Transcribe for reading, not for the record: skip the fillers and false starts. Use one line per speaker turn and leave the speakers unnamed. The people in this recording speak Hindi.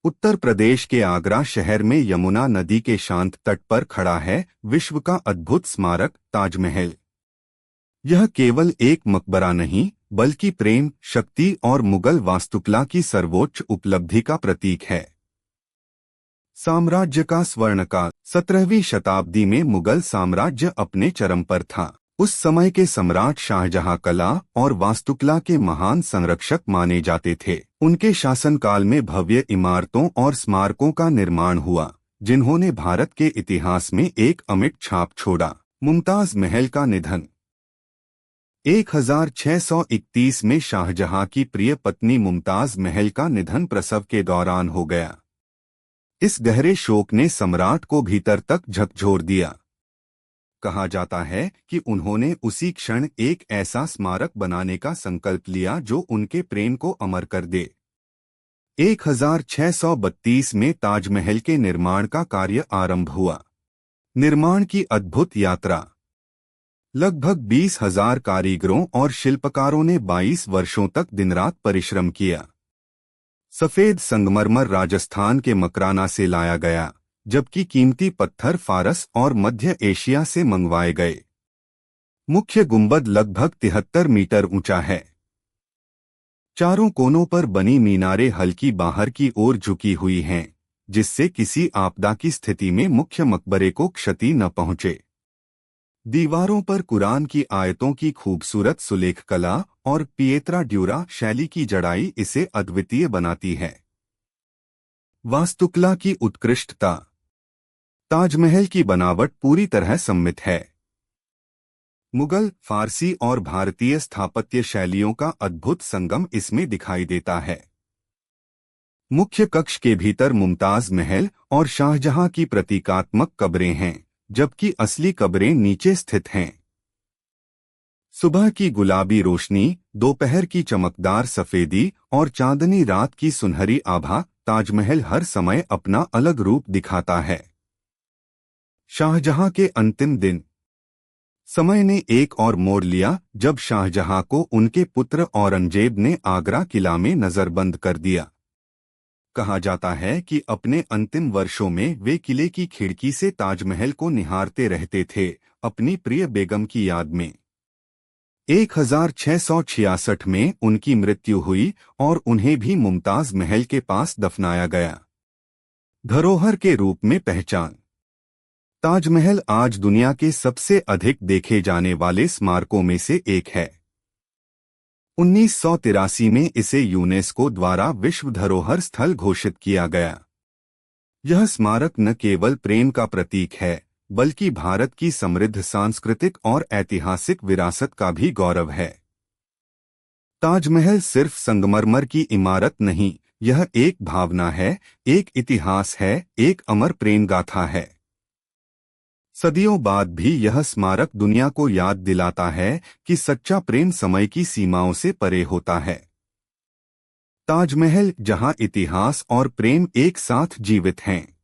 उत्तर प्रदेश के आगरा शहर में यमुना नदी के शांत तट पर खड़ा है विश्व का अद्भुत स्मारक ताजमहल। यह केवल एक मकबरा नहीं बल्कि प्रेम, शक्ति और मुगल वास्तुकला की सर्वोच्च उपलब्धि का प्रतीक है। साम्राज्य का स्वर्णकाल 17वीं शताब्दी में मुगल साम्राज्य अपने चरम पर था। उस समय के सम्राट शाहजहां कला और वास्तुकला के महान संरक्षक माने जाते थे। उनके शासनकाल में भव्य इमारतों और स्मारकों का निर्माण हुआ, जिन्होंने भारत के इतिहास में एक अमिट छाप छोड़ा। मुमताज महल का निधन 1631 में शाहजहां की प्रिय पत्नी मुमताज महल का निधन प्रसव के दौरान हो गया। इस गहरे शोक ने सम्राट को भीतर तक झकझोर दिया। कहा जाता है कि उन्होंने उसी क्षण एक ऐसा स्मारक बनाने का संकल्प लिया जो उनके प्रेम को अमर कर दे। 1632 में ताजमहल के निर्माण का कार्य आरंभ हुआ। निर्माण की अद्भुत यात्रा। लगभग 20,000 कारीगरों और शिल्पकारों ने 22 वर्षों तक दिन-रात परिश्रम किया। सफेद संगमरमर राजस्थान के मकराना से लाया गया, जबकि कीमती पत्थर फारस और मध्य एशिया से मंगवाए गए। मुख्य गुंबद लगभग 73 मीटर ऊंचा है। चारों कोनों पर बनी मीनारें हल्की बाहर की ओर झुकी हुई हैं, जिससे किसी आपदा की स्थिति में मुख्य मकबरे को क्षति न पहुंचे। दीवारों पर कुरान की आयतों की खूबसूरत सुलेख कला और पिएत्रा ड्यूरा शैली की जड़ाई इसे अद्वितीय बनाती है। वास्तुकला की उत्कृष्टता। ताजमहल की बनावट पूरी तरह सम्मिलित है। मुगल, फारसी और भारतीय स्थापत्य शैलियों का अद्भुत संगम इसमें दिखाई देता है। मुख्य कक्ष के भीतर मुमताज महल और शाहजहां की प्रतीकात्मक कब्रें हैं, जबकि असली कब्रें नीचे स्थित हैं। सुबह की गुलाबी रोशनी, दोपहर की चमकदार सफेदी और चांदनी रात की सुनहरी आभा, ताजमहल हर समय अपना अलग रूप दिखाता है। शाहजहां के अंतिम दिन। समय ने एक और मोड़ लिया जब शाहजहां को उनके पुत्र औरंगजेब ने आगरा किला में नजरबंद कर दिया। कहा जाता है कि अपने अंतिम वर्षों में वे किले की खिड़की से ताजमहल को निहारते रहते थे, अपनी प्रिय बेगम की याद में। 1666 में उनकी मृत्यु हुई और उन्हें भी मुमताज महल के पास दफनाया गया। धरोहर के रूप में पहचान। ताजमहल आज दुनिया के सबसे अधिक देखे जाने वाले स्मारकों में से एक है। 1983 में इसे यूनेस्को द्वारा विश्व धरोहर स्थल घोषित किया गया। यह स्मारक न केवल प्रेम का प्रतीक है, बल्कि भारत की समृद्ध सांस्कृतिक और ऐतिहासिक विरासत का भी गौरव है। ताजमहल सिर्फ संगमरमर की इमारत नहीं, यह एक भावना है, एक इतिहास है, एक अमर प्रेम गाथा है। सदियों बाद भी यह स्मारक दुनिया को याद दिलाता है कि सच्चा प्रेम समय की सीमाओं से परे होता है। ताजमहल, जहां इतिहास और प्रेम एक साथ जीवित हैं।